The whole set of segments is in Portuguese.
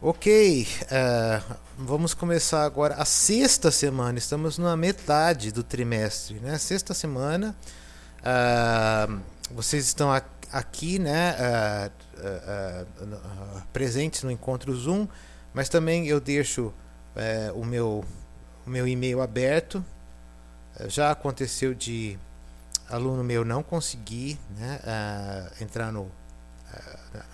Ok, vamos começar agora a sexta semana. Estamos na metade do trimestre, né? Sexta semana. Vocês estão aqui, né? Presentes no encontro Zoom, mas também eu deixo o meu e-mail aberto. Já aconteceu de aluno meu não conseguir, né, entrar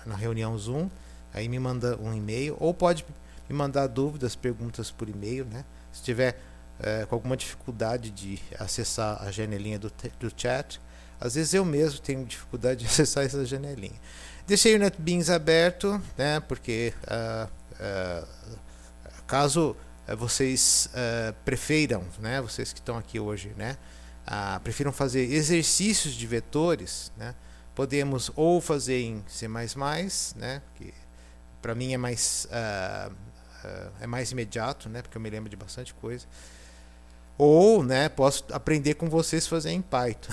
na reunião Zoom. Aí me manda um e-mail, ou pode me mandar dúvidas, perguntas por e-mail, né? Se tiver com alguma dificuldade de acessar a janelinha do chat, às vezes eu mesmo tenho dificuldade de acessar essa janelinha. Deixei o NetBeans aberto, né? Porque caso vocês prefiram, né? Vocês que estão aqui hoje, né? Prefiram fazer exercícios de vetores, né? Podemos ou fazer em C++, né? Que para mim é mais imediato, né? Porque eu me lembro de bastante coisa. Ou, né? Posso aprender com vocês a fazer em Python.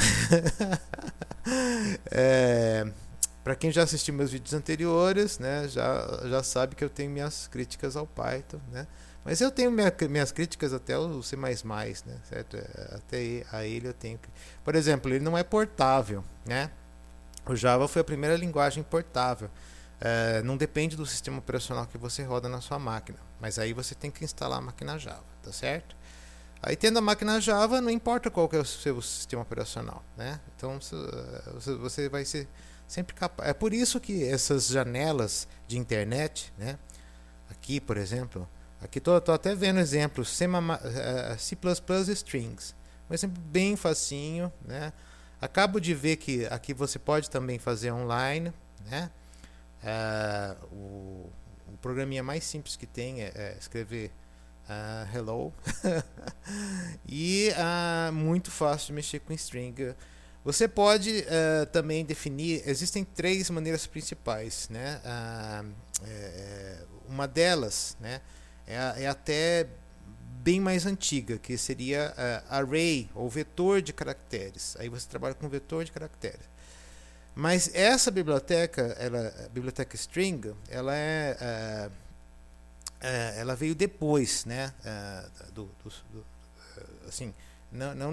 Para quem já assistiu meus vídeos anteriores, né? Já sabe que eu tenho minhas críticas ao Python, né? Mas eu tenho minhas críticas até o C++, né? Certo? Até a ele eu tenho. Por exemplo, ele não é portável, né? O Java foi a primeira linguagem portável. Não depende do sistema operacional que você roda na sua máquina, mas aí você tem que instalar a máquina Java, tá certo? Aí tendo a máquina Java, não importa qual que é o seu sistema operacional, né? Então você vai ser sempre capaz. É por isso que essas janelas de internet, né? Aqui, por exemplo, aqui tô até vendo exemplos C++ strings, um exemplo bem facinho, né? Acabo de ver que aqui você pode também fazer online, né? O programinha mais simples que tem é escrever hello e muito fácil de mexer com string. Você pode também definir, existem três maneiras principais, né? Uma delas, né, é até bem mais antiga, que seria array ou vetor de caracteres. Aí você trabalha com vetor de caracteres. Mas essa biblioteca, a biblioteca string, ela veio depois, né? Assim, não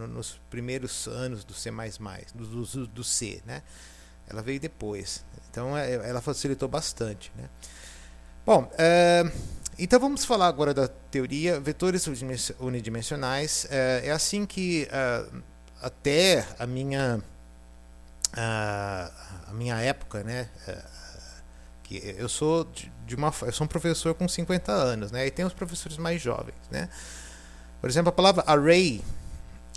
nos primeiros anos do C++, do C, né? Ela veio depois. Então ela facilitou bastante, né? Bom, então vamos falar agora da teoria vetores unidimensionais. É assim que até a minha época, né? Que eu sou eu sou um professor com 50 anos, né? E tem os professores mais jovens, né? Por exemplo, a palavra array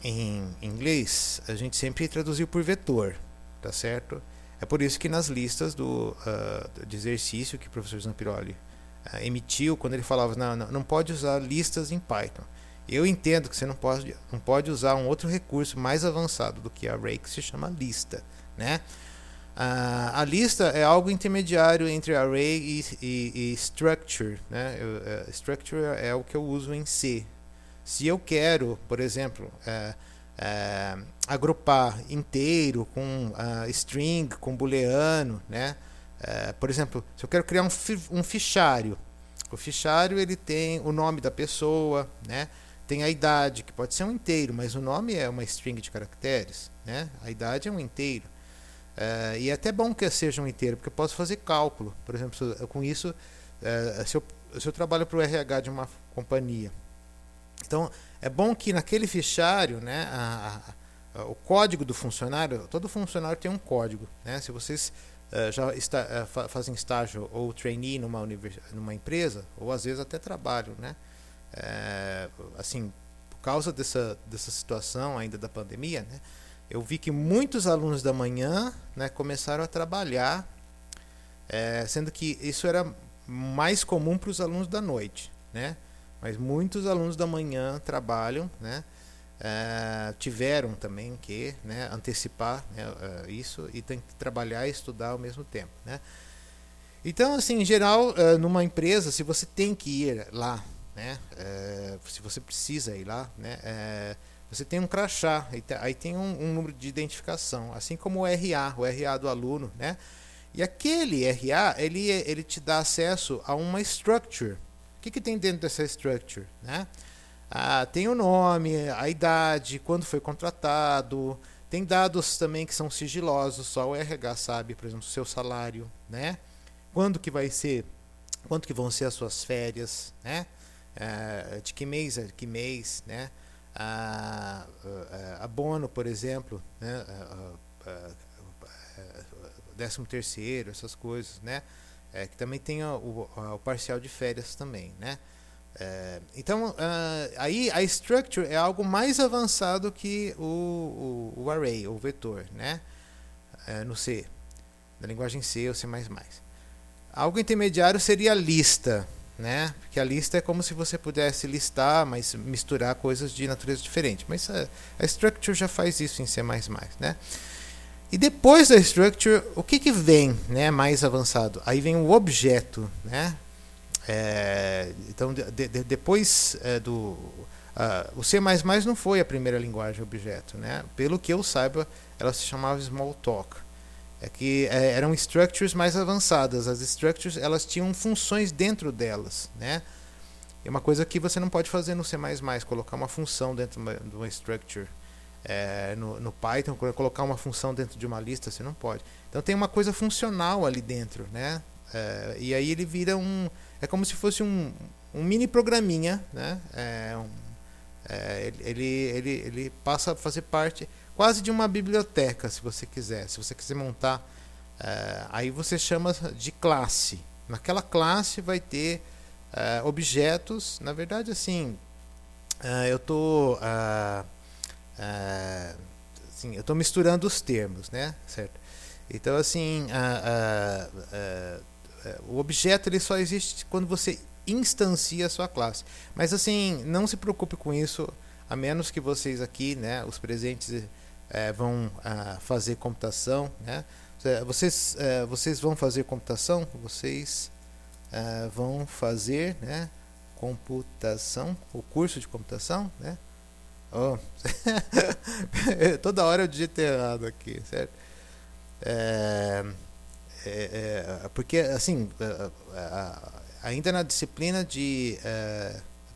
em inglês a gente sempre traduziu por vetor, tá certo? É por isso que nas listas de exercício que o professor Zampiroli emitiu, quando ele falava não pode usar listas em Python, eu entendo que você não pode usar um outro recurso mais avançado do que array, que se chama lista, né? A lista é algo intermediário entre array e structure, né? Structure é o que eu uso em C. Se eu quero, por exemplo, agrupar inteiro com string, com booleano, né? Por exemplo, se eu quero criar um fichário, o fichário ele tem o nome da pessoa, né? Tem a idade, que pode ser um inteiro, mas o nome é uma string de caracteres, né? A idade é um inteiro. E é até bom que seja um inteiro, porque eu posso fazer cálculo. Por exemplo, com isso, se eu trabalho para o RH de uma companhia, então é bom que naquele fichário, né, o código do funcionário, todo funcionário tem um código, né? Se vocês fazem estágio ou trainee numa empresa, ou às vezes até trabalham, né? Assim, por causa dessa situação ainda da pandemia, né? Eu vi que muitos alunos da manhã, né, começaram a trabalhar, sendo que isso era mais comum para os alunos da noite, né? Mas muitos alunos da manhã trabalham, né? Tiveram também que, né, antecipar, né, isso e tem que trabalhar e estudar ao mesmo tempo, né? Então, assim, em geral, numa empresa, se você tem que ir lá, né, se você precisa ir lá, né, você tem um crachá, aí tem um número de identificação, assim como o RA do aluno, né? E aquele RA, ele te dá acesso a uma structure. O que tem dentro dessa structure? Né? Tem o nome, a idade, quando foi contratado. Tem dados também que são sigilosos, só o RH sabe, por exemplo, o seu salário, né? Quando que vai ser, quando que vão ser as suas férias, né? De que mês a que mês, né? Abono, por exemplo, né? 13º, essas coisas, né? Que também tem o parcial de férias também, né? Então, aí a structure é algo mais avançado que o array, o vetor, né? No C, na linguagem C ou C++. Algo intermediário seria a lista, né? Porque a lista é como se você pudesse listar, mas misturar coisas de natureza diferente. Mas a structure já faz isso em C++, né? E depois da structure, o que vem, né, mais avançado? Aí vem o objeto, né? Então, depois do... o C++ não foi a primeira linguagem objeto, né? Pelo que eu saiba, ela se chamava Smalltalk. Eram structures mais avançadas. As structures, elas tinham funções dentro delas, né? É uma coisa que você não pode fazer no C++, colocar uma função dentro de uma structure. No Python, colocar uma função dentro de uma lista, você não pode. Então tem uma coisa funcional ali dentro, né? E aí ele vira é como se fosse um mini programinha, né? Ele passa a fazer parte quase de uma biblioteca, se você quiser. Se você quiser montar, aí você chama de classe. Naquela classe vai ter objetos. Na verdade, assim, eu estou misturando os termos, né? Certo? Então, assim, o objeto ele só existe quando você instancia a sua classe. Mas, assim, não se preocupe com isso, a menos que vocês aqui, né, os presentes, vão fazer computação, né? Vocês vão fazer computação, vocês vão fazer, né, computação, o curso de computação, né? Oh. Toda hora eu digito errado aqui, certo? Porque, assim, ainda na disciplina de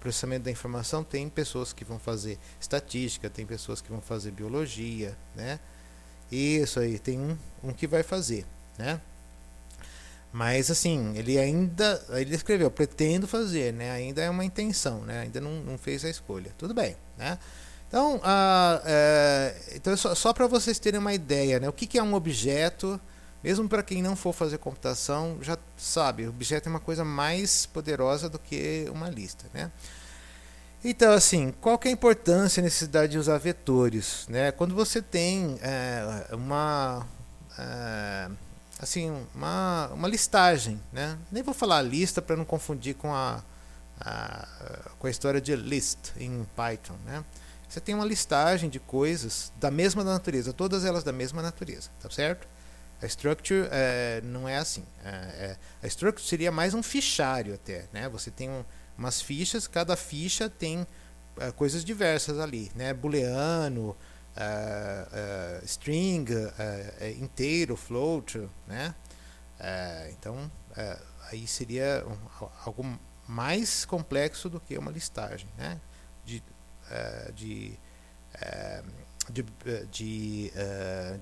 processamento da informação, tem pessoas que vão fazer estatística, tem pessoas que vão fazer biologia, né? Isso aí, tem um que vai fazer, né? Mas, assim, ele escreveu, pretendo fazer, né? Ainda é uma intenção, né? Ainda não fez a escolha. Tudo bem, né? Então, então só para vocês terem uma ideia, né? O que é um objeto, mesmo para quem não for fazer computação, já sabe, o objeto é uma coisa mais poderosa do que uma lista, né? Então, assim, qual que é a importância e necessidade de usar vetores, né? Quando você tem uma listagem, né? Nem vou falar lista para não confundir com a história de list em Python, né? Você tem uma listagem de coisas da mesma natureza, todas elas da mesma natureza, tá certo? A structure não é assim. A structure seria mais um fichário até, né? Você tem umas fichas, cada ficha tem coisas diversas ali, né? Booleano, string, inteiro, float, né? Então, aí seria algo mais complexo do que uma listagem, né? De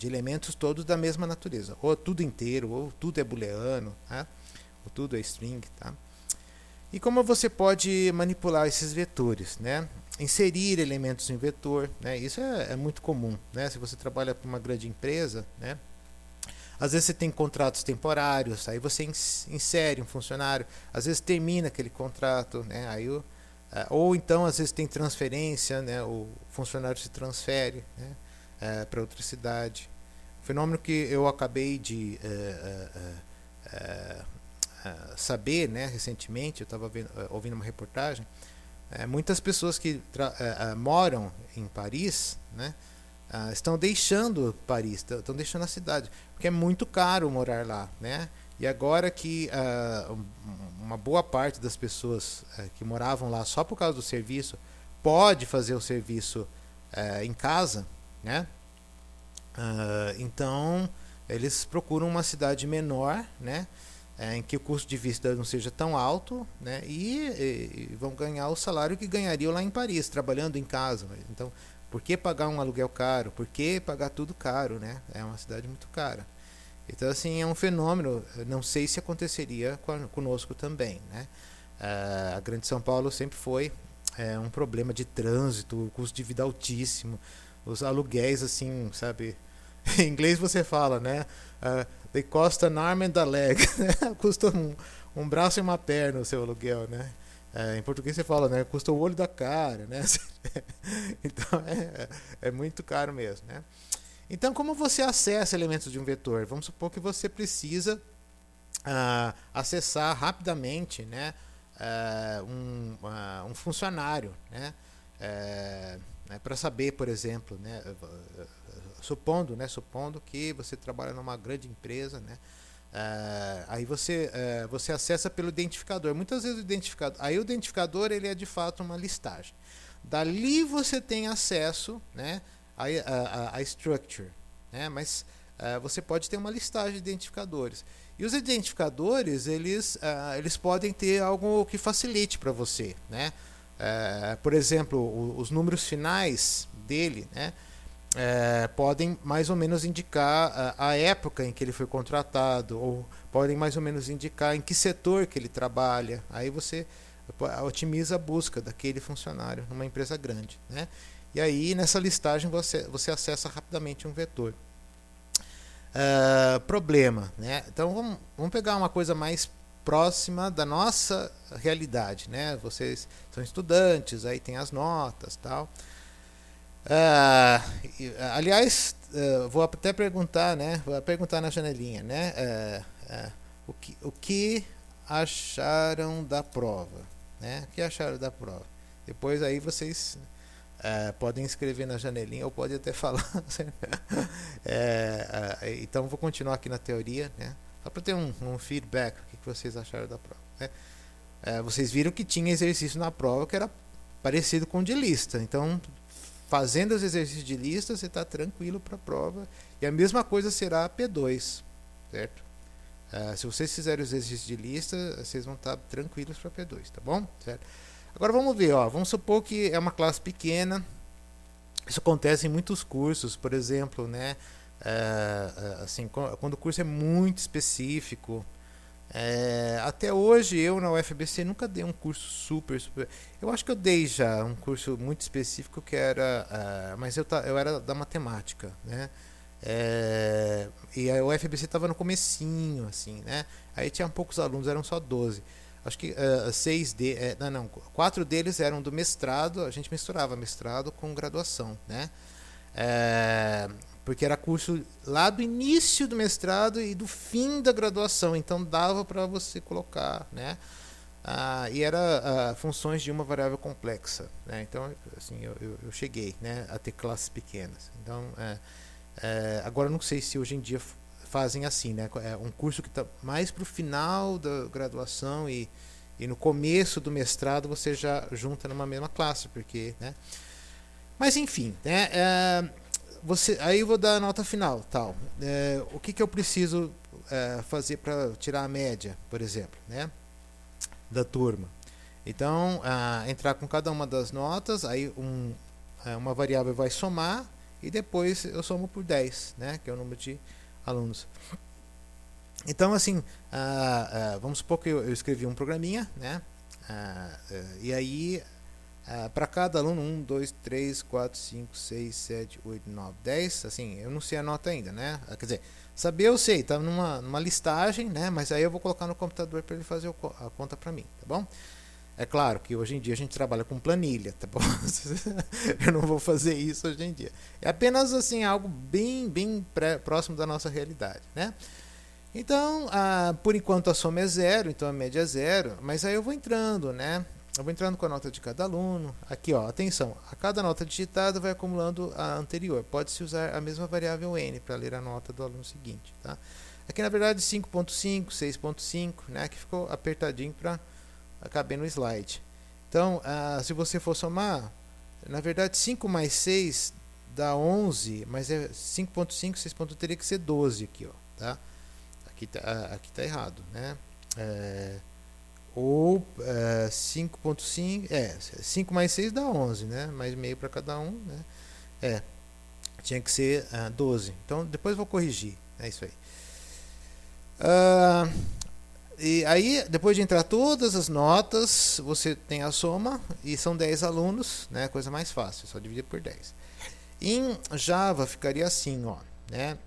elementos todos da mesma natureza, ou tudo inteiro, ou tudo é booleano, tá? Ou tudo é string, tá? E como você pode manipular esses vetores, né? Inserir elementos em vetor, né? Isso é muito comum, né? Se você trabalha para uma grande empresa, né? Às vezes você tem contratos temporários, aí você insere um funcionário, às vezes termina aquele contrato, né? Aí ou então às vezes tem transferência, né? O funcionário se transfere, né? Para outra cidade. Um fenômeno que eu acabei de saber, né? Recentemente, eu estava ouvindo uma reportagem, muitas pessoas que moram em Paris, né? Estão deixando Paris, estão deixando a cidade, porque é muito caro morar lá, né? E agora que uma boa parte das pessoas que moravam lá só por causa do serviço pode fazer o serviço em casa, né? Então eles procuram uma cidade menor, né, em que o custo de vida não seja tão alto, né, e vão ganhar o salário que ganhariam lá em Paris, trabalhando em casa. Então, por que pagar um aluguel caro? Por que pagar tudo caro, né? É uma cidade muito cara. Então, assim, é um fenômeno, não sei se aconteceria conosco também, né? A Grande São Paulo sempre foi um problema de trânsito, custo de vida altíssimo, os aluguéis, assim, sabe? Em inglês você fala, né? They cost an arm and a leg, né? Custa um braço e uma perna o seu aluguel, né? Em português você fala, né? Custa o olho da cara, né? Então é muito caro mesmo, né? Então, como você acessa elementos de um vetor? Vamos supor que você precisa acessar rapidamente, né, um funcionário, né, para saber, por exemplo, né, supondo que você trabalha numa grande empresa, né, aí você acessa pelo identificador. Muitas vezes o identificador ele é de fato uma listagem. Dali você tem acesso, né, a structure, né, mas você pode ter uma listagem de identificadores. E os identificadores eles podem ter algo que facilite para você, né? Por exemplo, os números finais dele, né, podem mais ou menos indicar a época em que ele foi contratado, ou podem mais ou menos indicar em que setor que ele trabalha. Aí você otimiza a busca daquele funcionário numa empresa grande, né? E aí nessa listagem você acessa rapidamente um vetor. Problema, né? Então vamos pegar uma coisa mais próxima da nossa realidade, né? Vocês são estudantes, aí tem as notas, tal. Aliás, vou até perguntar, né? Vou perguntar na janelinha, né? O que acharam da prova, né? O que acharam da prova? Depois aí vocês podem escrever na janelinha ou pode até falar. Então vou continuar aqui na teoria, né? Só para ter um feedback, o que vocês acharam da prova, né? Vocês viram que tinha exercício na prova que era parecido com o de lista. Então, fazendo os exercícios de lista, você está tranquilo para a prova. E a mesma coisa será a P2, certo? Se vocês fizerem os exercícios de lista, vocês vão estar tranquilos para a P2, tá bom? Certo? Agora vamos ver, ó, vamos supor que é uma classe pequena. Isso acontece em muitos cursos, por exemplo, né? Assim, quando o curso é muito específico. Até hoje eu na UFBC nunca dei um curso super. Eu acho que eu dei já um curso muito específico que era, mas eu era da matemática, né? E a UFBC estava no comecinho, assim, né? Aí tinha poucos alunos, eram só 12. Acho que 4 deles eram do mestrado. A gente misturava mestrado com graduação, né? Porque era curso lá do início do mestrado e do fim da graduação, então dava para você colocar, né? E era funções de uma variável complexa, né? Então, assim, eu cheguei, né, a ter classes pequenas. Então, agora não sei se hoje em dia fazem assim, né? É um curso que está mais para o final da graduação e no começo do mestrado você já junta numa mesma classe, porque, né? Mas enfim, né? Aí eu vou dar a nota final, tal. O que eu preciso fazer para tirar a média, por exemplo, né, da turma? Então, entrar com cada uma das notas, aí uma variável vai somar e depois eu somo por 10, né, que é o número de alunos. Então, assim, vamos supor que eu escrevi um programinha, né, e aí para cada aluno 1, 2, 3, 4, 5, 6, 7, 8, 9, 10. Assim, eu não sei a nota ainda, né? Quer dizer, saber eu sei, tá numa listagem, né? Mas aí eu vou colocar no computador para ele fazer a conta para mim, tá bom? É claro que hoje em dia a gente trabalha com planilha, tá bom? Eu não vou fazer isso hoje em dia. É apenas assim algo bem próximo da nossa realidade, né? Então, por enquanto a soma é 0, então a média é 0, mas aí eu vou entrando, né? Eu vou entrando com a nota de cada aluno. Aqui, ó, atenção, a cada nota digitada vai acumulando a anterior. Pode-se usar a mesma variável n para ler a nota do aluno seguinte, tá? Aqui, na verdade, 5.5, 6.5, né, que ficou apertadinho para caber no slide. Então, se você for somar, na verdade, 5 mais 6 dá 11, mas é 5.5, 6.1 teria que ser 12 aqui, ó, tá? Aqui tá errado, né? Ou 5.5, 5 mais 6 dá 11, né? Mais meio para cada um, né? Tinha que ser 12. Então depois eu vou corrigir, é isso aí. E aí, depois de entrar todas as notas, você tem a soma e são 10 alunos, né? Coisa mais fácil, só dividir por 10. Em Java ficaria assim, ó, né?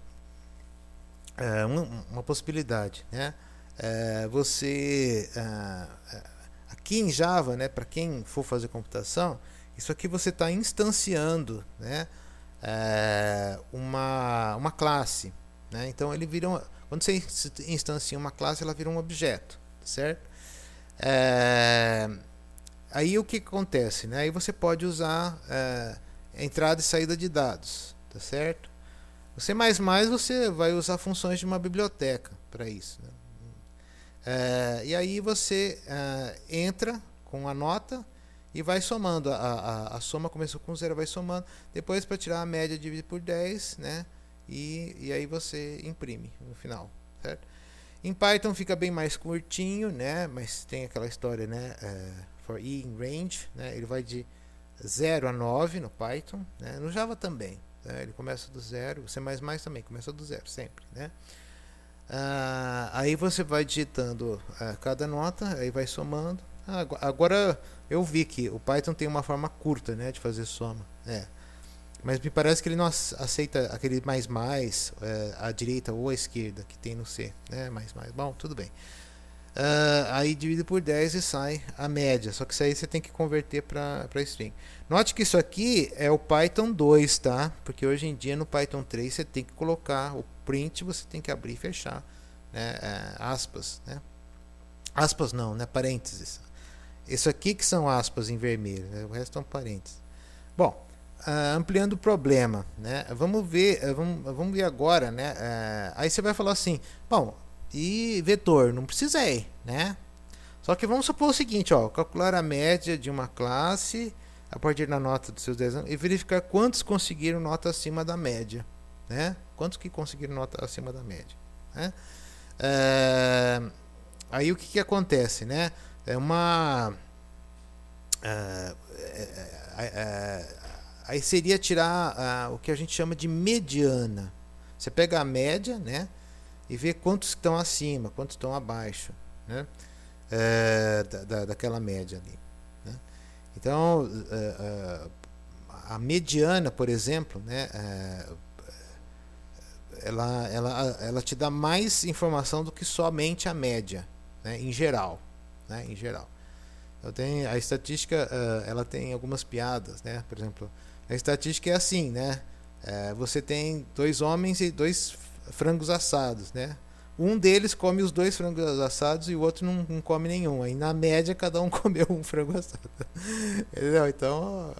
Uma possibilidade, né? Aqui em Java, né? Para quem for fazer computação, isso aqui você está instanciando, né? Uma classe, né? Então ele vira quando você instancia uma classe, ela vira um objeto, certo? Aí o que acontece, né? Aí você pode usar entrada e saída de dados, tá certo? O C++ você vai usar funções de uma biblioteca para isso, né? E aí você entra com a nota e vai somando. A soma começou com 0, vai somando. Depois, para tirar a média, divide por 10, né? E aí você imprime no final, certo? Em Python fica bem mais curtinho, né? Mas tem aquela história, né? For i in range, né? Ele vai de 0 a 9 no Python, né? No Java também, né? Ele começa do 0, o C++ também começa do 0 sempre, né? Aí você vai digitando cada nota, aí vai somando. Agora eu vi que o Python tem uma forma curta, né, de fazer soma, mas me parece que ele não aceita aquele mais, à direita ou à esquerda que tem no C, né? Mais. Bom, tudo bem. Aí divide por 10 e sai a média. Só que isso aí você tem que converter para string. Note que isso aqui é o Python 2, tá? Porque hoje em dia no Python 3 você tem que colocar o print, você tem que abrir e fechar, né? Aspas, né? Aspas não, né? Parênteses. Isso aqui que são aspas em vermelho, né? O resto são parênteses. Bom, ampliando o problema, né? Vamos ver agora, né? Aí você vai falar assim, bom, e vetor, não precisei, né? Só que vamos supor o seguinte, ó, calcular a média de uma classe a partir da nota dos seus 10 anos e verificar quantos conseguiram nota acima da média, né? Quantos que conseguiram nota acima da média, né? Aí o que acontece, né? Aí seria tirar o que a gente chama de mediana. Você pega a média, né? E vê quantos estão acima, quantos estão abaixo, né? Daquela média ali, né? Então, a mediana, por exemplo, né? Ela te dá mais informação do que somente a média, né? Em geral, né? Em geral. A estatística, ela tem algumas piadas, né? Por exemplo, a estatística é assim, né? Você tem 2 homens e 2 frangos assados, né? Um deles come os 2 frangos assados e o outro não come nenhum. Aí na média cada um comeu um frango assado. Entendeu? Então,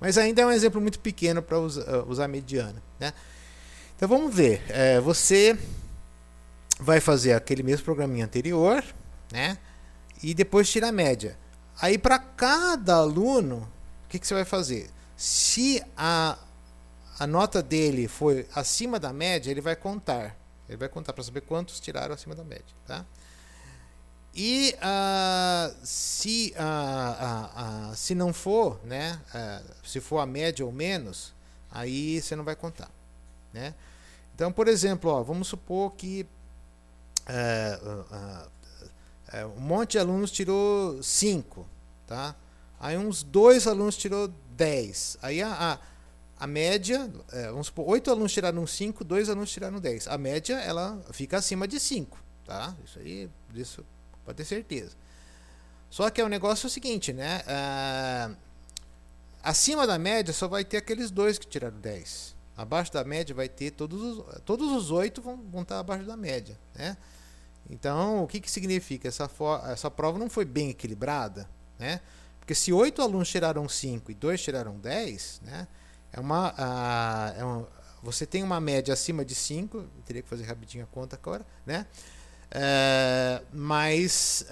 mas ainda é um exemplo muito pequeno para usar mediana, né? Então vamos ver. Você vai fazer aquele mesmo programinha anterior, né? E depois tira a média. Aí para cada aluno, o que você vai fazer? Se a nota dele foi acima da média, ele vai contar. Ele vai contar para saber quantos tiraram acima da média, tá? E se não for, né? Se for a média ou menos, aí você não vai contar, né? Então, por exemplo, ó, vamos supor que um monte de alunos tirou 5, tá? Aí uns 2 alunos tirou 10. Aí a média, vamos supor, 8 alunos tiraram 5, 2 alunos tiraram 10. A média, ela fica acima de 5, tá? Isso pode ter certeza. Só que o negócio é o seguinte, né? Acima da média só vai ter aqueles 2 que tiraram 10. Abaixo da média vai ter todos os 8 vão estar abaixo da média, né? Então, o que significa? Essa prova não foi bem equilibrada, né? Porque se 8 alunos tiraram 5 e 2 tiraram 10, né? Você tem uma média acima de 5, eu teria que fazer rapidinho a conta agora, né? Mas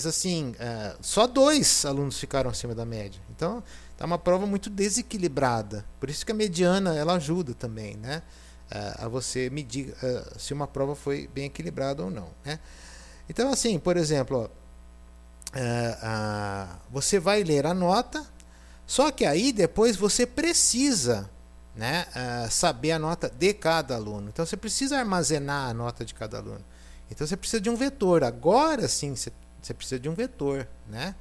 assim, só 2 alunos ficaram acima da média. Então, Tá uma prova muito desequilibrada. Por isso que a mediana ela ajuda também, né? A você medir se uma prova foi bem equilibrada ou não, né? Então, assim, por exemplo, você vai ler a nota, só que aí depois você precisa, né, saber a nota de cada aluno. Então você precisa armazenar a nota de cada aluno. Então você precisa de um vetor. Agora sim você precisa de um vetor, né?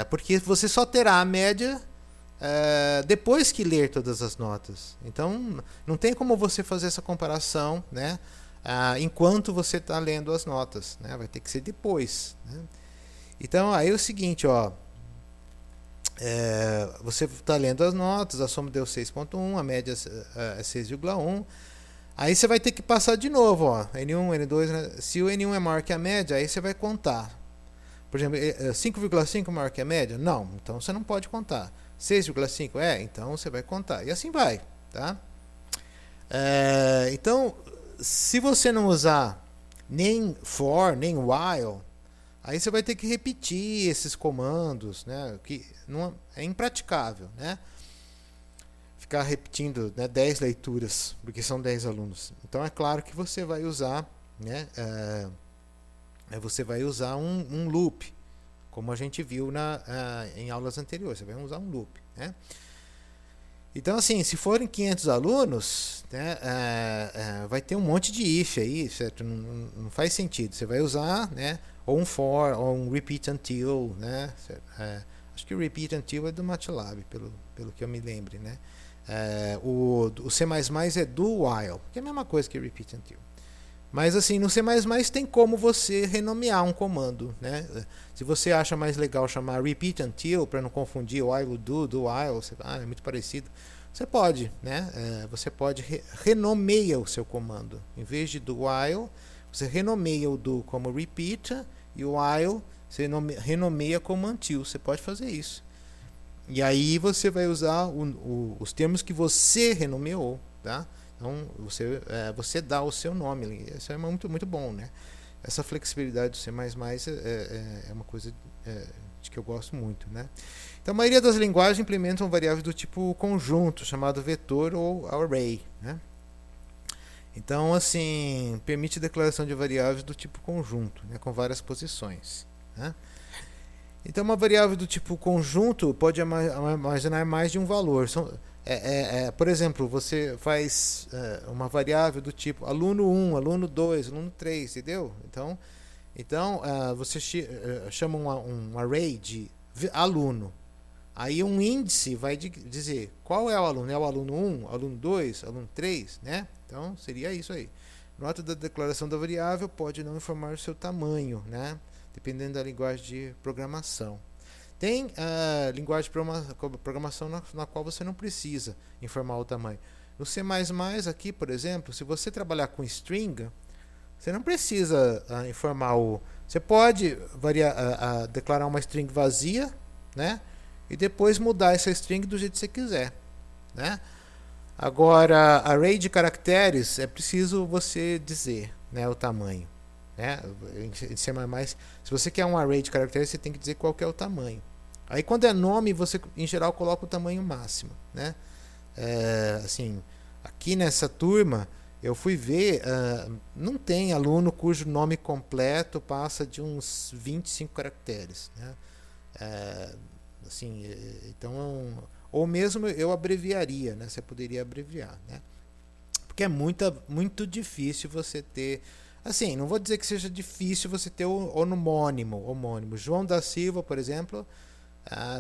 Porque você só terá a média depois que ler todas as notas. Então não tem como você fazer essa comparação, né, enquanto você está lendo as notas, né? Vai ter que ser depois, né? Então aí é o seguinte, ó. Você está lendo as notas, a soma deu 6.1, a média é 6,1. Aí você vai ter que passar de novo, ó, N1, N2, né? Se o N1 é maior que a média, aí você vai contar. Por exemplo, 5,5 é maior que a média? Não, então você não pode contar. 6,5 então você vai contar. E assim vai, tá? Então, se você não usar nem for, nem while, aí você vai ter que repetir esses comandos, né? Que não é impraticável, né? Ficar repetindo, né, 10 leituras, porque são 10 alunos. Então é claro que você vai usar, né? Você vai usar um loop, como a gente viu em aulas anteriores. Você vai usar um loop, né? Então, assim, se forem 500 alunos, né, vai ter um monte de if aí, certo? Não faz sentido. Você vai usar, né, ou um for, ou um repeat until, né? Acho que o repeat until é do MATLAB, pelo que eu me lembre, né? O C++ é do while, que é a mesma coisa que repeat until. Mas assim, no C++ tem como você renomear um comando, né? Se você acha mais legal chamar repeat until para não confundir while do while, é muito parecido. Você pode, né? Você pode renomeia o seu comando. Em vez de do while, você renomeia o do como repeat e o while você renomeia como until. Você pode fazer isso. E aí você vai usar os termos que você renomeou, tá? Então você dá o seu nome. Isso é muito, muito bom, né? Essa flexibilidade do C++ é uma coisa de que eu gosto muito, né? Então a maioria das linguagens implementam variáveis do tipo conjunto, chamado vetor ou array, né? Então, assim, permite declaração de variáveis do tipo conjunto, né, com várias posições, né? Então, uma variável do tipo conjunto pode armazenar mais de um valor. Por exemplo, você faz uma variável do tipo aluno 1, aluno 2, aluno 3, entendeu? Então você chama um array de aluno. Aí um índice vai dizer qual é o aluno. É o aluno 1, aluno 2, aluno 3, né? Então, seria isso aí. Nota da declaração da variável pode não informar o seu tamanho, né? Dependendo da linguagem de programação. Tem linguagem de programação na qual você não precisa informar o tamanho. No C++ aqui, por exemplo, se você trabalhar com string, você não precisa informar Você pode declarar uma string vazia, né? E depois mudar essa string do jeito que você quiser, né? Agora, array de caracteres, é preciso você dizer, né, o tamanho. Né? Em C++, se você quer um array de caracteres, você tem que dizer qual que é o tamanho. Aí quando é nome, você em geral coloca o tamanho máximo, né? Assim, aqui nessa turma eu fui ver, não tem aluno cujo nome completo passa de uns 25 caracteres, né? Assim, então, ou mesmo eu abreviaria, né? Você poderia abreviar, né? Porque é muito difícil você ter. Assim, não vou dizer que seja difícil você ter o homônimo. João da Silva, por exemplo,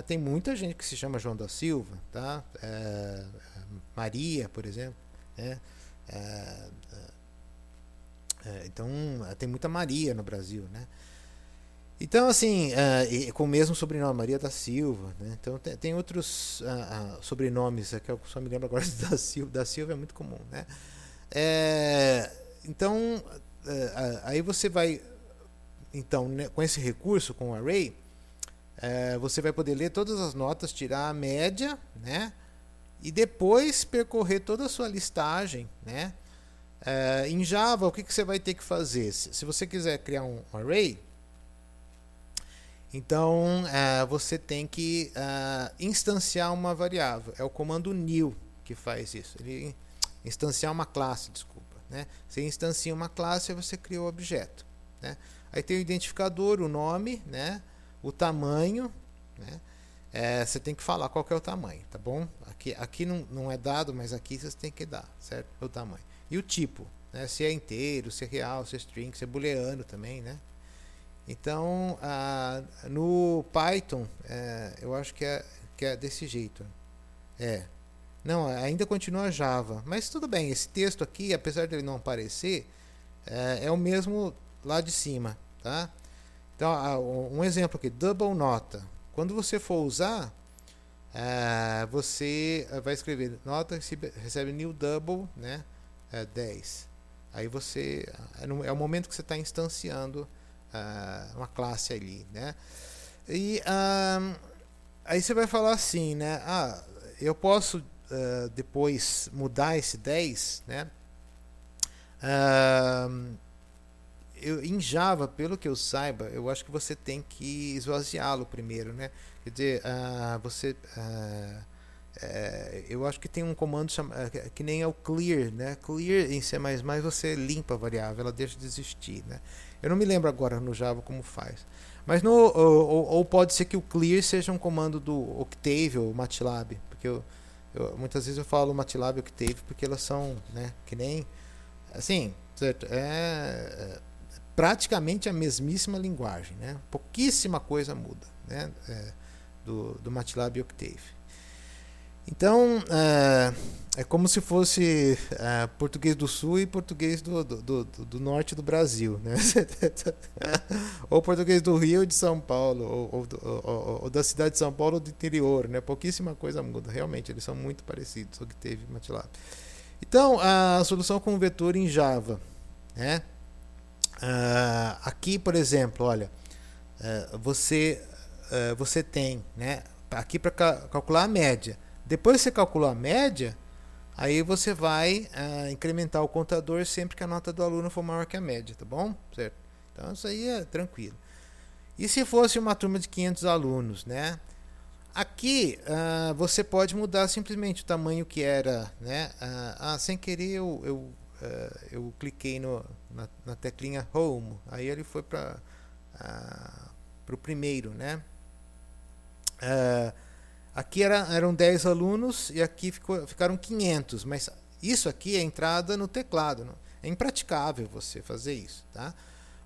tem muita gente que se chama João da Silva, tá? Maria, por exemplo, né? Então, tem muita Maria no Brasil, né? Então, assim, com o mesmo sobrenome, Maria da Silva, né? Então, tem outros sobrenomes, que eu só me lembro agora da Silva. Da Silva é muito comum, né? Então, aí você vai, então, né, com esse recurso, com o array, você vai poder ler todas as notas, tirar a média, né? E depois percorrer toda a sua listagem, né? Em Java, o que você vai ter que fazer? Se você quiser criar um array, Então, você tem que instanciar uma variável. É o comando new que faz isso. Ele instanciar uma classe, desculpa. Né? Você instancia uma classe e você cria o objeto. Né? Aí tem o identificador, o nome, né? O tamanho. Né? Você tem que falar qual que é o tamanho, tá bom? Aqui não é dado, mas aqui você tem que dar, certo? O tamanho. E o tipo, né? Se é inteiro, se é real, se é string, se é booleano também, né? Então, no Python, eu acho que é desse jeito. Não, ainda continua Java. Mas tudo bem, esse texto aqui, apesar dele não aparecer, é o mesmo lá de cima, tá? Então, um exemplo aqui, double nota. Quando você for usar, você vai escrever nota recebe new double, né? 10. Aí você, é o momento que você está instanciando uma classe ali, né? E aí você vai falar assim, né? Eu posso depois mudar esse 10, né? Em Java, pelo que eu saiba, eu acho que você tem que esvaziá-lo primeiro, né? Quer dizer, eu acho que tem um comando que nem é o clear, né? Clear em C++ você limpa a variável, ela deixa de existir, né? Eu não me lembro agora no Java como faz. Mas ou pode ser que o clear seja um comando do Octave ou MATLAB, porque muitas vezes eu falo MATLAB e Octave porque elas são, né, que nem assim, certo? Praticamente a mesmíssima linguagem, né? Pouquíssima coisa muda, né? Do MATLAB e Octave. Então, é como se fosse português do sul e português do norte do Brasil, né? Ou português do Rio e de São Paulo, ou da cidade de São Paulo ou do interior, né? Pouquíssima coisa muda, realmente, eles são muito parecidos, Octave e MATLAB. Então, a solução com vetor em Java, né? Aqui, por exemplo, olha, você tem, né? Aqui para calcular a média. Depois que você calculou a média, aí você vai incrementar o contador sempre que a nota do aluno for maior que a média, tá bom? Certo? Então isso aí é tranquilo. E se fosse uma turma de 500 alunos, né? Aqui você pode mudar simplesmente o tamanho que era, né? Sem querer eu cliquei na teclinha Home, aí ele foi para o primeiro, né? Aqui eram 10 alunos e aqui ficaram 500, mas isso aqui é entrada no teclado. Não? É impraticável você fazer isso. Tá?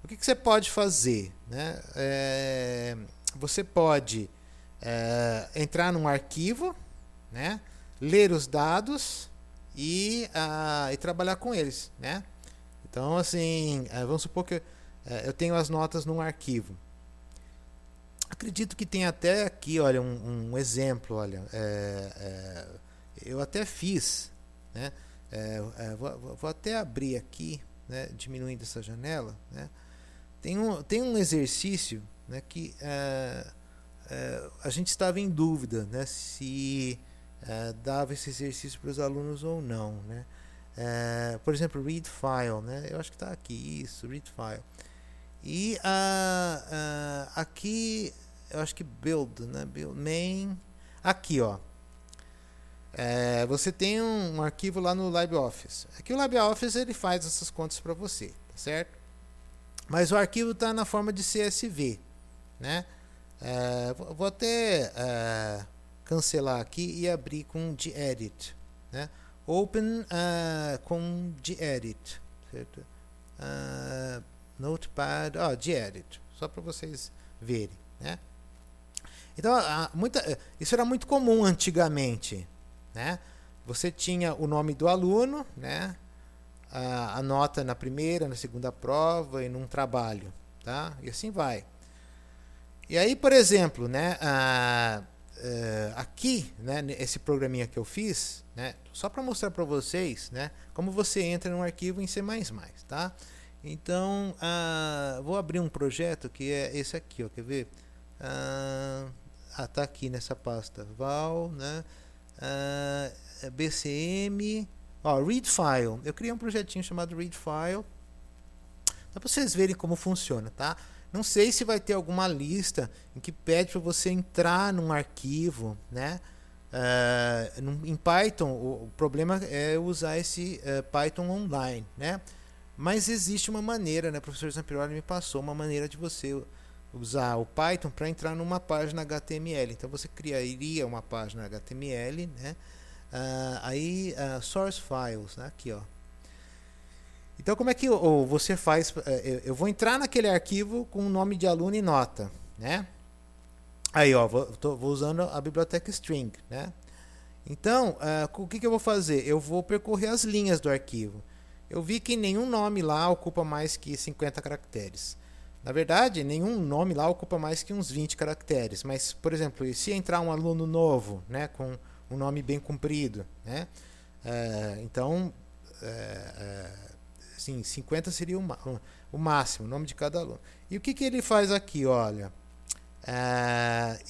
O que você pode fazer? Né? Você pode entrar num arquivo, né? Ler os dados e trabalhar com eles. Né? Então, assim, vamos supor que eu tenho as notas num arquivo. Acredito que tem até aqui, olha, um exemplo, olha, eu até fiz, né? Vou até abrir aqui, né? Diminuindo essa janela, né? Tem um exercício, né? Que a gente estava em dúvida, né? Se dava esse exercício para os alunos ou não, né? Por exemplo, read file, né? Eu acho que está aqui, isso, read file. E aqui eu acho que build, né? Build main. Aqui, ó. Você tem um arquivo lá no LibreOffice. Aqui o LibreOffice ele faz essas contas para você, tá certo? Mas o arquivo está na forma de CSV, né? Vou até cancelar aqui e abrir com gedit, né? Open com gedit, certo? Notepad, gedit, só para vocês verem, né? Então, isso era muito comum antigamente, né? Você tinha o nome do aluno, né? A nota na primeira, na segunda prova e num trabalho, tá? E assim vai. E aí, por exemplo, né? Aqui, né? Esse programinha que eu fiz, né? Só para mostrar para vocês, né? Como você entra num arquivo em C++, tá? Então, vou abrir um projeto que é esse aqui, ó, quer ver? Tá aqui nessa pasta, val, né? BCM, read file. Eu criei um projetinho chamado read file. Só para vocês verem como funciona, tá? Não sei se vai ter alguma lista em que pede para você entrar num arquivo, né? Em Python, o problema é usar esse Python online, né? Mas existe uma maneira, né? O professor Zampioli me passou uma maneira de você usar o Python para entrar numa página HTML. Então você criaria uma página HTML, né? Source Files, né? Aqui, ó. Então como é que você faz? Eu vou entrar naquele arquivo com o nome de aluno e nota, né? Aí, ó, vou usando a biblioteca string, né? Então, o que eu vou fazer? Eu vou percorrer as linhas do arquivo. Eu vi que nenhum nome lá ocupa mais que 50 caracteres. Na verdade, nenhum nome lá ocupa mais que uns 20 caracteres. Mas, por exemplo, se entrar um aluno novo, né, com um nome bem comprido, né? Então, assim, 50 seria o máximo, o nome de cada aluno. E o que ele faz aqui, olha?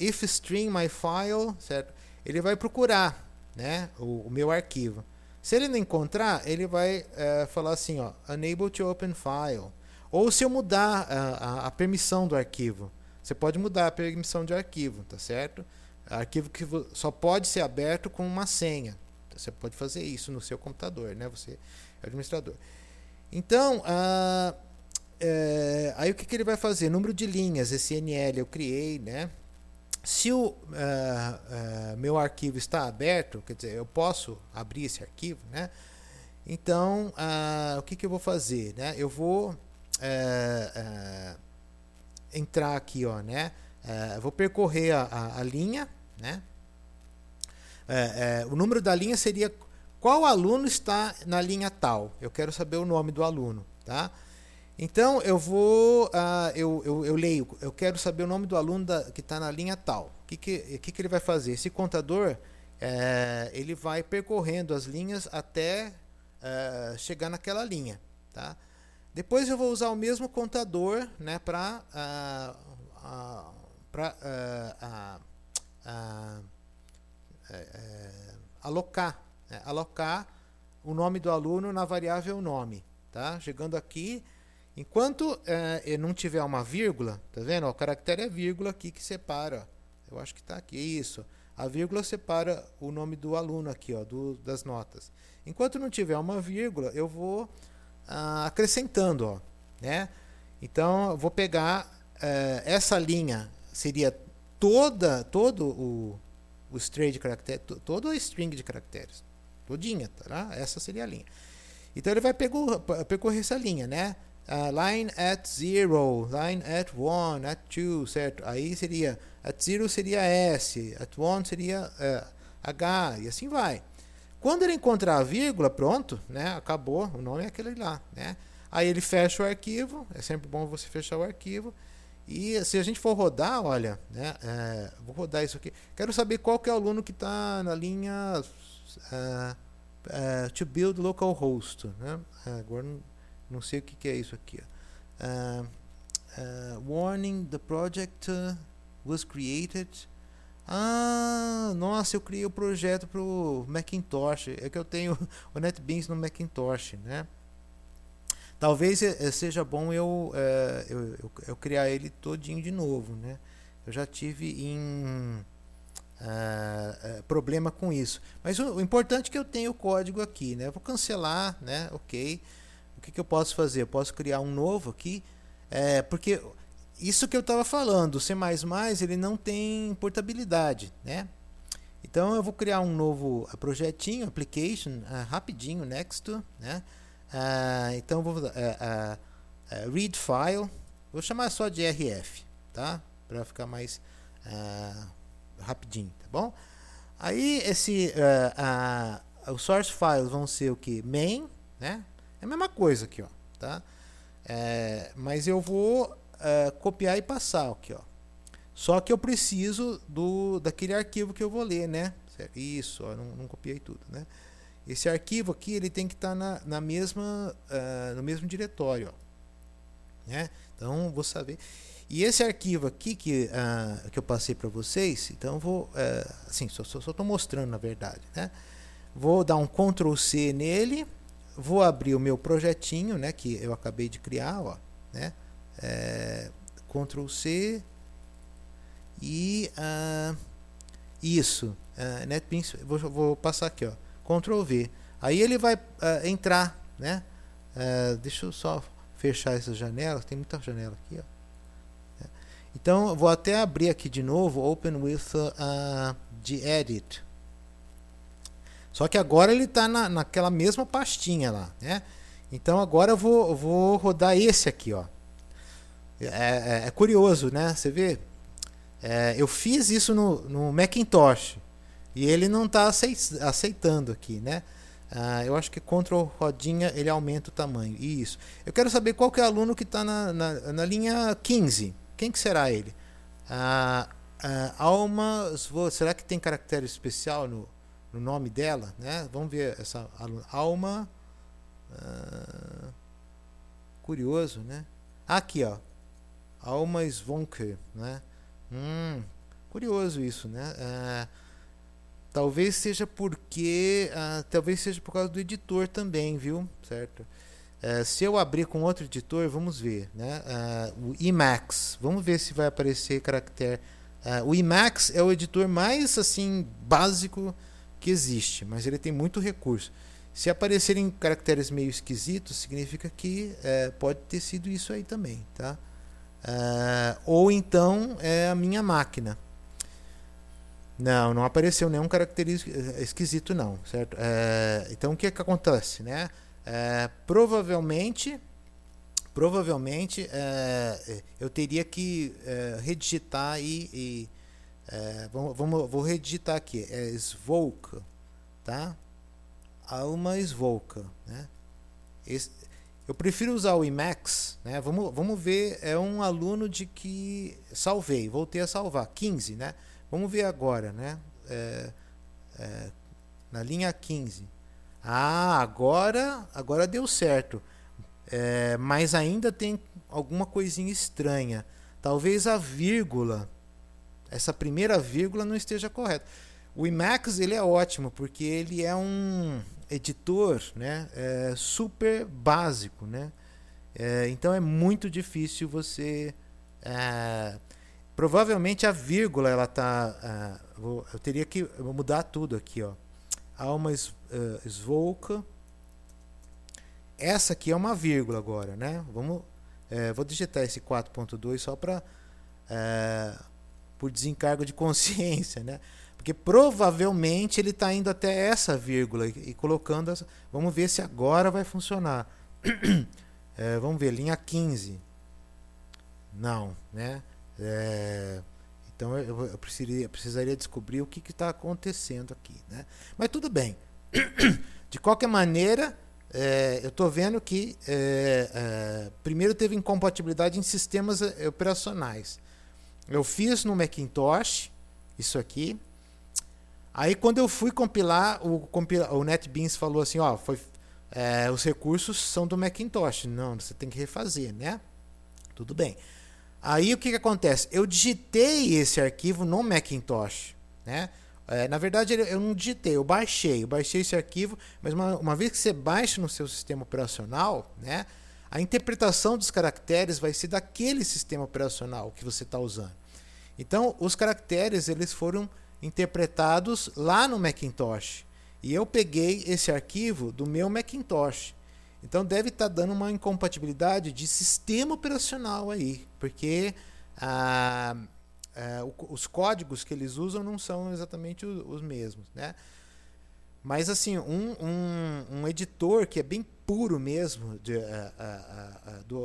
If string my file, certo? Ele vai procurar, né, o meu arquivo. Se ele não encontrar, ele vai falar assim, ó, unable to open file. Ou se eu mudar a permissão do arquivo, você pode mudar a permissão de arquivo, tá certo? Arquivo que só pode ser aberto com uma senha. Você pode fazer isso no seu computador, né? Você é administrador. Então, aí o que ele vai fazer? Número de linhas, esse NL eu criei, né? Se o meu arquivo está aberto, quer dizer, eu posso abrir esse arquivo, né? Então, o que eu vou fazer, né? Eu vou entrar aqui, ó, né? Vou percorrer a linha, né? O número da linha seria qual aluno está na linha tal. Eu quero saber o nome do aluno, tá? Então eu vou, eu leio, eu quero saber o nome do aluno que está na linha tal. O que ele vai fazer? Esse contador, ele vai percorrendo as linhas até chegar naquela linha, tá? Depois eu vou usar o mesmo contador, né, para alocar, né, alocar o nome do aluno na variável nome, tá? Chegando aqui. Enquanto não tiver uma vírgula, tá vendo? O caractere é vírgula aqui que separa. Eu acho que está aqui. Isso. A vírgula separa o nome do aluno aqui, ó, das notas. Enquanto não tiver uma vírgula, eu vou acrescentando, ó, né? Então, eu vou pegar essa linha, seria todo o string de caracteres, toda a string de caracteres, todinha, tá? Essa seria a linha. Então, ele vai percorrer essa linha, né? Line at 0, line at 1, at 2, certo? Aí seria, at 0 seria S, at 1 seria H, e assim vai. Quando ele encontrar a vírgula, pronto, né? Acabou, o nome é aquele lá, né? Aí ele fecha o arquivo, é sempre bom você fechar o arquivo. E se a gente for rodar, olha, né? Vou rodar isso aqui. Quero saber qual que é o aluno que está na linha to build localhost, né? Agora não sei o que é isso aqui. Warning, the project was created. Nossa, eu criei o projeto para o Macintosh. É que eu tenho o NetBeans no Macintosh, né? Talvez seja bom eu criar ele todinho de novo, né? Eu já tive problema com isso. Mas o importante é que eu tenho o código aqui, né? Eu vou cancelar, né? Ok. O que eu posso fazer? Eu posso criar um novo aqui, porque isso que eu estava falando, o C++ ele não tem portabilidade, né? Então eu vou criar um novo projetinho, application, rapidinho, next to, né? Então eu vou read file, vou chamar só de RF, tá? Para ficar mais rapidinho, tá bom? Aí os source files vão ser o que? Main, né? É a mesma coisa aqui, ó, tá? Mas eu vou copiar e passar aqui, ó. Só que eu preciso daquele arquivo que eu vou ler, né? Isso, ó, não copiei tudo, né? Esse arquivo aqui ele tem que estar no mesmo diretório, ó, né? Então vou saber. E esse arquivo aqui que eu passei para vocês, então eu vou assim, só estou mostrando na verdade, né? Vou dar um Ctrl C nele. Vou abrir o meu projetinho, né, que eu acabei de criar, ó, né? Ctrl C e isso, NetBeans, vou passar aqui, ó, Ctrl V. Aí ele vai entrar, né? Deixa eu só fechar essas janelas, tem muita janela aqui, ó. Então eu vou até abrir aqui de novo, Open with the Edit. Só que agora ele está naquela mesma pastinha lá, né? Então agora eu vou rodar esse aqui, ó. É curioso, né? Você vê? Eu fiz isso no Macintosh e ele não está aceitando aqui, né? Eu acho que Ctrl rodinha ele aumenta o tamanho. Isso. Eu quero saber qual que é o aluno que está na linha 15. Quem que será ele? Alma, será que tem caractere especial no nome dela, né? Vamos ver essa aluna. Alma, curioso, né? Aqui, ó. Alma Svonke, né? Curioso isso, né? Talvez seja porque, talvez seja por causa do editor também, viu? Certo? Se eu abrir com outro editor, vamos ver, né? O Emacs, vamos ver se vai aparecer caractere. O Emacs é o editor mais assim básico que existe, mas ele tem muito recurso. Se aparecerem caracteres meio esquisitos, significa que pode ter sido isso aí também, tá? Ou então é a minha máquina. Não apareceu nenhum caractere esquisito não, certo? Então o que acontece, né? Provavelmente eu teria que redigitar vou redigitar aqui, Svolka, tá? Alma Svolka, né? Eu prefiro usar o Emacs, né? Vamos ver, é um aluno de que salvei, voltei a salvar, 15, né? Vamos ver agora, né? Na linha 15. Agora deu certo. Mas ainda tem alguma coisinha estranha. Talvez a vírgula, essa primeira vírgula não esteja correta. O Emacs ele é ótimo porque ele é um editor, né, super básico, né? Então é muito difícil você provavelmente a vírgula ela tá eu teria que mudar tudo aqui, ó. Alma Svolka. Essa aqui é uma vírgula agora, né? Vou digitar esse 4.2 só para por desencargo de consciência, né? Porque provavelmente ele está indo até essa vírgula e colocando essa. Vamos ver se agora vai funcionar. Vamos ver, linha 15. Não, né? Então eu precisaria descobrir o que está acontecendo aqui, né? Mas tudo bem. De qualquer maneira, eu estou vendo que primeiro teve incompatibilidade em sistemas operacionais. Eu fiz no Macintosh isso aqui. Aí quando eu fui compilar, o NetBeans falou assim, ó, os recursos são do Macintosh. Não, você tem que refazer, né? Tudo bem. Aí o que acontece? Eu digitei esse arquivo no Macintosh, né? Na verdade eu não digitei, eu baixei esse arquivo, mas uma vez que você baixa no seu sistema operacional, né, a interpretação dos caracteres vai ser daquele sistema operacional que você está usando. Então os caracteres eles foram interpretados lá no Macintosh e eu peguei esse arquivo do meu Macintosh. Então deve estar dando uma incompatibilidade de sistema operacional aí, porque os códigos que eles usam não são exatamente os mesmos, né? Mas assim, um editor que é bem puro mesmo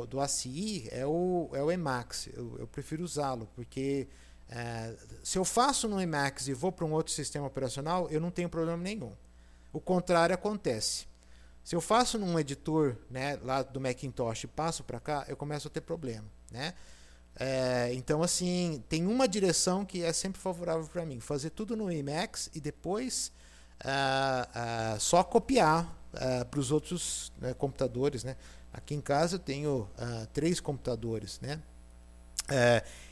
do ACI é o Emacs. Eu prefiro usá-lo, porque se eu faço no Emacs e vou para um outro sistema operacional, eu não tenho problema nenhum. O contrário acontece. Se eu faço num editor, né, lá do Macintosh e passo para cá, eu começo a ter problema, né? Então, assim, tem uma direção que é sempre favorável para mim. Fazer tudo no Emacs e depois só copiar para os outros computadores, né? Aqui em casa eu tenho 3 computadores, né?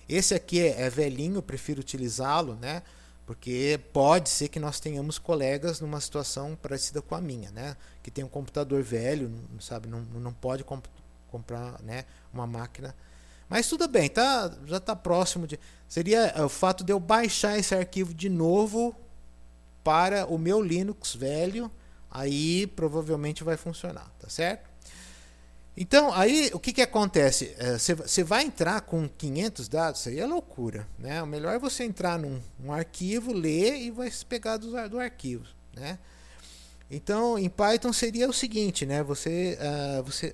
Esse aqui é velhinho, eu prefiro utilizá-lo, né? Porque pode ser que nós tenhamos colegas numa situação parecida com a minha, né? Que tem um computador velho, sabe, não pode comprar, né, uma máquina. Mas tudo bem, já está próximo de... Seria o fato de eu baixar esse arquivo de novo para o meu Linux velho, aí provavelmente vai funcionar, tá certo? Então, aí o que acontece? Você vai entrar com 500 dados, isso aí é loucura, né? O melhor é você entrar num arquivo, ler e vai se pegar do arquivo, né? Então, em Python seria o seguinte, né? Você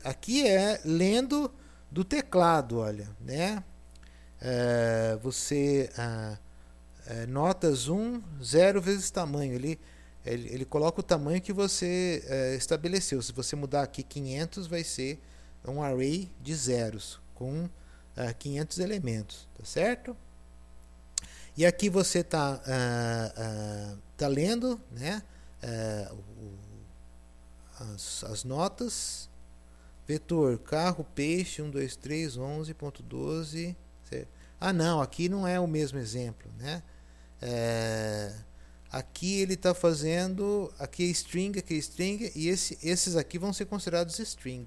aqui é lendo do teclado, olha, né? Notas 1, 0 vezes tamanho. Ele coloca o tamanho que você estabeleceu. Se você mudar aqui 500, vai ser um array de zeros com 500 elementos, tá certo? E aqui você tá lendo, né? As notas. Vetor, carro, peixe, 1, 2, 3, 11.12. Ah, não, aqui não é o mesmo exemplo, né? Aqui ele está fazendo, aqui é string, e esses aqui vão ser considerados string,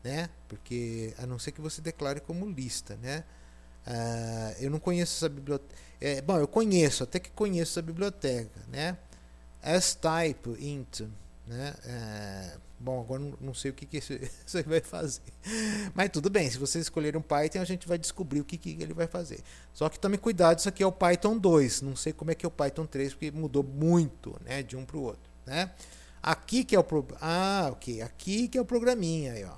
né? Porque a não ser que você declare como lista, né? Eu não conheço essa biblioteca. Bom, eu conheço, até que conheço essa biblioteca, né? S-type int, né? Bom, agora não sei o que isso aí vai fazer. Mas tudo bem, se vocês escolherem um Python, a gente vai descobrir o que ele vai fazer. Só que tome cuidado, isso aqui é o Python 2. Não sei como é que é o Python 3, porque mudou muito, né, de um para o outro, né? Aqui que é o ok. Aqui que é o programinha aí, ó.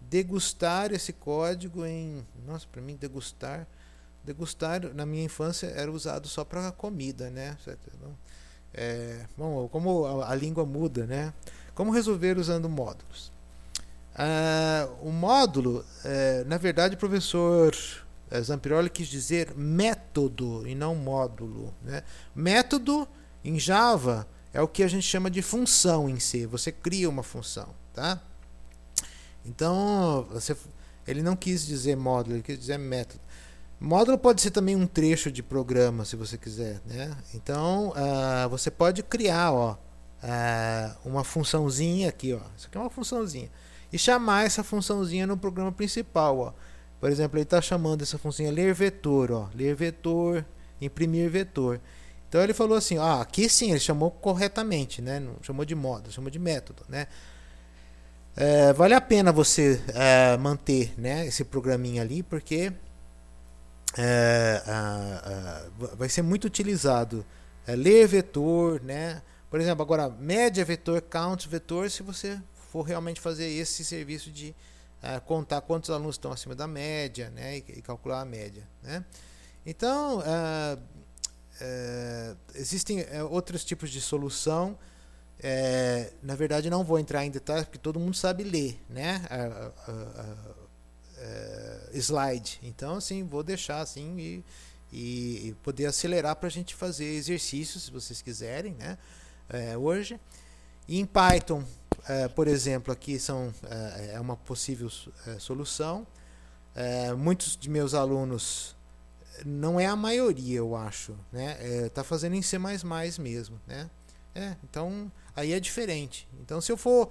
Degustar esse código em... Nossa, para mim degustar na minha infância era usado só para comida, né? Bom, como a língua muda, né? Como resolver usando módulos? O módulo, na verdade, o professor Zampiroli quis dizer método e não módulo, né? Método em Java é o que a gente chama de função em C. Você cria uma função, tá? Então, ele não quis dizer módulo, ele quis dizer método. Módulo pode ser também um trecho de programa, se você quiser, né? Então, você pode criar, ó, uma funçãozinha aqui, ó. Isso aqui é uma funçãozinha. E chamar essa funçãozinha no programa principal, ó. Por exemplo, ele está chamando essa função ler vetor, ó. Ler vetor, imprimir vetor. Então ele falou assim, aqui sim, ele chamou corretamente, né? Não chamou de módulo, chamou de método, né? Vale a pena você manter, né, esse programinha ali, porque vai ser muito utilizado. Ler vetor, né? Por exemplo, agora média vetor, count vetor, se você for realmente fazer esse serviço de contar quantos alunos estão acima da média, né, e calcular a média, né? Então, existem outros tipos de solução. Na verdade, não vou entrar em detalhes porque todo mundo sabe ler, né? Slide. Então, assim, vou deixar assim e poder acelerar para a gente fazer exercícios, se vocês quiserem, né? Hoje. E em Python, por exemplo, aqui é uma possível solução. Muitos de meus alunos, não é a maioria, eu acho, né? Tá fazendo em C++ mesmo, né? Então aí é diferente. Então, se eu for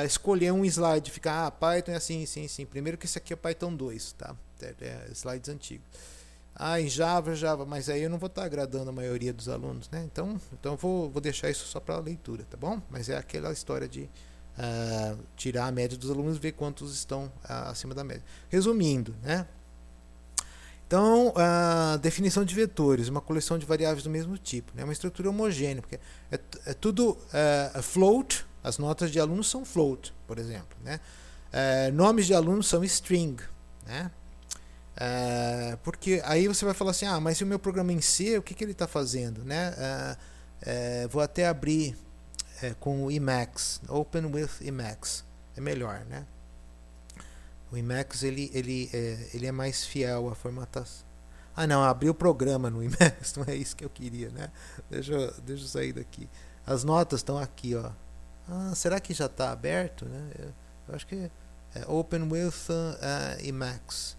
escolher um slide e ficar, Python é assim, sim. Primeiro que esse aqui é Python 2, tá? Slides antigos. Em Java, mas aí eu não vou estar agradando a maioria dos alunos, né? Então eu vou deixar isso só para leitura, tá bom? Mas é aquela história de tirar a média dos alunos e ver quantos estão acima da média. Resumindo, né? Então, definição de vetores, uma coleção de variáveis do mesmo tipo, né? Uma estrutura homogênea, porque é tudo float, as notas de alunos são float, por exemplo, né? Nomes de alunos são string, né? Porque aí você vai falar assim, mas se o meu programa em C, o que ele está fazendo, né? Vou até abrir com o Emacs, Open with Emacs, é melhor, né? O Emacs ele é mais fiel à formatação. Não, abri o programa no Emacs, não é isso que eu queria, né? Deixa eu sair daqui. As notas estão aqui, ó. Será que já está aberto, né? Eu acho que é Open with Emacs,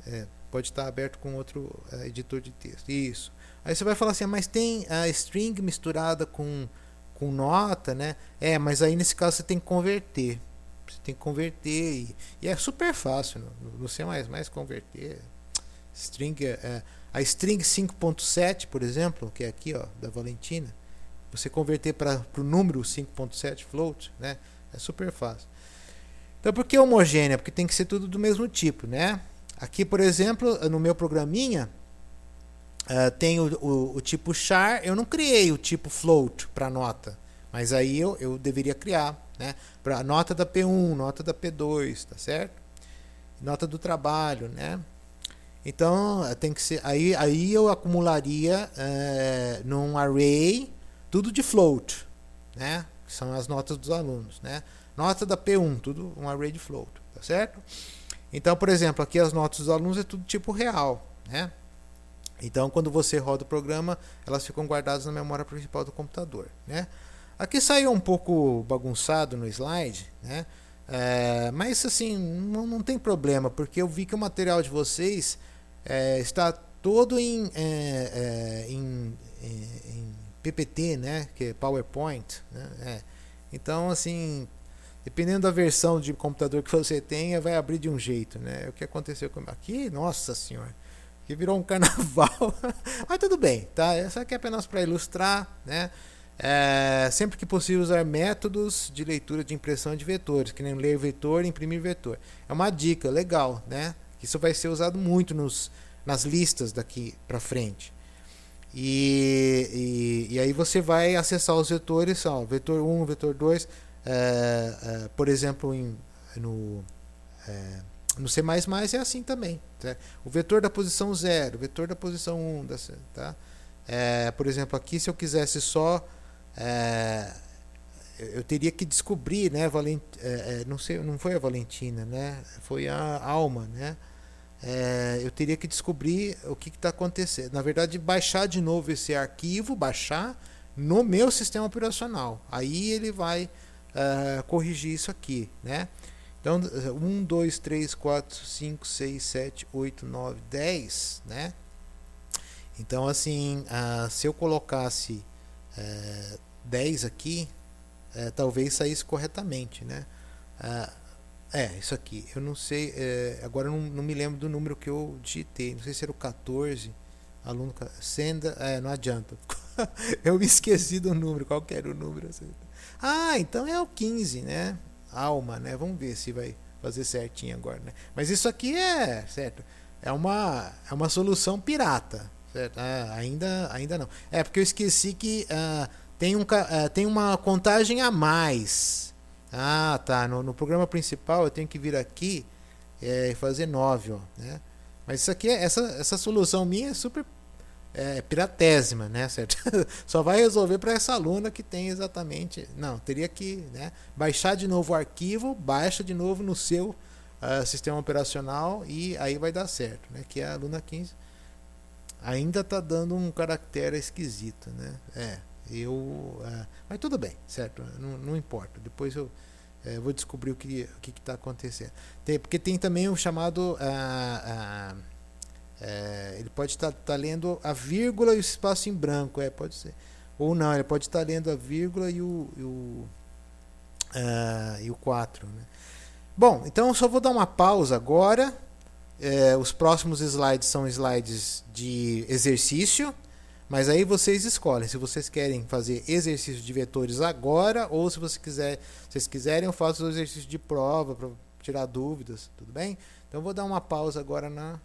né? Pode estar aberto com outro editor de texto. Isso. Aí você vai falar assim, mas tem a string misturada com nota, né? Mas aí nesse caso você tem que converter. Você tem que converter e é super fácil no C++ converter string. A string 5.7, por exemplo, que é aqui, ó, da Valentina, você converter para o número 5.7 float, né? É super fácil. Então, por que homogênea? Porque tem que ser tudo do mesmo tipo, né? Aqui, por exemplo, no meu programinha, tem o tipo char. Eu não criei o tipo float para nota, mas aí eu deveria criar, né? Para nota da P1, nota da P2, tá certo? Nota do trabalho, né? Então tem que ser. Aí eu acumularia num array tudo de float, né? Que são as notas dos alunos, né? Nota da P1, tudo um array de float, tá certo? Então, por exemplo, aqui as notas dos alunos é tudo tipo real, né? Então, quando você roda o programa, elas ficam guardadas na memória principal do computador, né? Aqui saiu um pouco bagunçado no slide, né? Mas assim, não tem problema, porque eu vi que o material de vocês está todo em PPT, né? Que é PowerPoint, né? Então, assim, dependendo da versão de computador que você tenha, vai abrir de um jeito, né? O que aconteceu comigo aqui, nossa senhora, que virou um carnaval. Mas tudo bem, tá? Essa aqui é apenas para ilustrar, né? Sempre que possível usar métodos de leitura de impressão de vetores, que nem ler vetor e imprimir vetor. É uma dica legal, né? Isso vai ser usado muito nas listas daqui para frente. E aí você vai acessar os vetores, ó, vetor 1, vetor 2, por exemplo, no C++ é assim também, tá? O vetor da posição 0, o vetor da posição 1, tá? Por exemplo, aqui se eu quisesse só eu teria que descobrir, né, não sei, não foi a Valentina, né? Foi a Alma, né? Eu teria que descobrir o que está acontecendo. Na verdade, baixar de novo esse arquivo, baixar no meu sistema operacional. Aí ele vai corrigir isso aqui, né? Então, 1, 2, 3, 4, 5, 6, 7, 8, 9, 10, né? Então, assim, se eu colocasse 10 aqui, talvez saísse corretamente, né? Isso aqui, eu não sei, agora eu não me lembro do número que eu digitei, não sei se era o 14, aluno, senda, não adianta, eu me esqueci do número, qual que era o número? Então é o 15, né? Alma, né? Vamos ver se vai fazer certinho agora, né? Mas isso aqui certo, é uma solução pirata, certo? Ainda não, porque eu esqueci que tem uma contagem a mais. Tá. No programa principal eu tenho que vir aqui e fazer 9, ó, né? Mas isso aqui, essa solução minha é super piratésima, né? Certo? Só vai resolver para essa aluna que tem exatamente. Não, teria que, né, baixar de novo o arquivo, baixa de novo no seu sistema operacional e aí vai dar certo, né? Que a aluna 15 ainda tá dando um caractere esquisito, né? Mas tudo bem, certo? Não importa. Depois eu vou descobrir o que está acontecendo. Porque tem também o chamado. Ele pode estar lendo a vírgula e o espaço em branco. Pode ser. Ou não, ele pode estar lendo a vírgula e o 4. Né? Bom, então eu só vou dar uma pausa agora. Os próximos slides são slides de exercício. Mas aí vocês escolhem se vocês querem fazer exercício de vetores agora ou se vocês quiserem eu faço o exercício de prova para tirar dúvidas, tudo bem? Então eu vou dar uma pausa agora na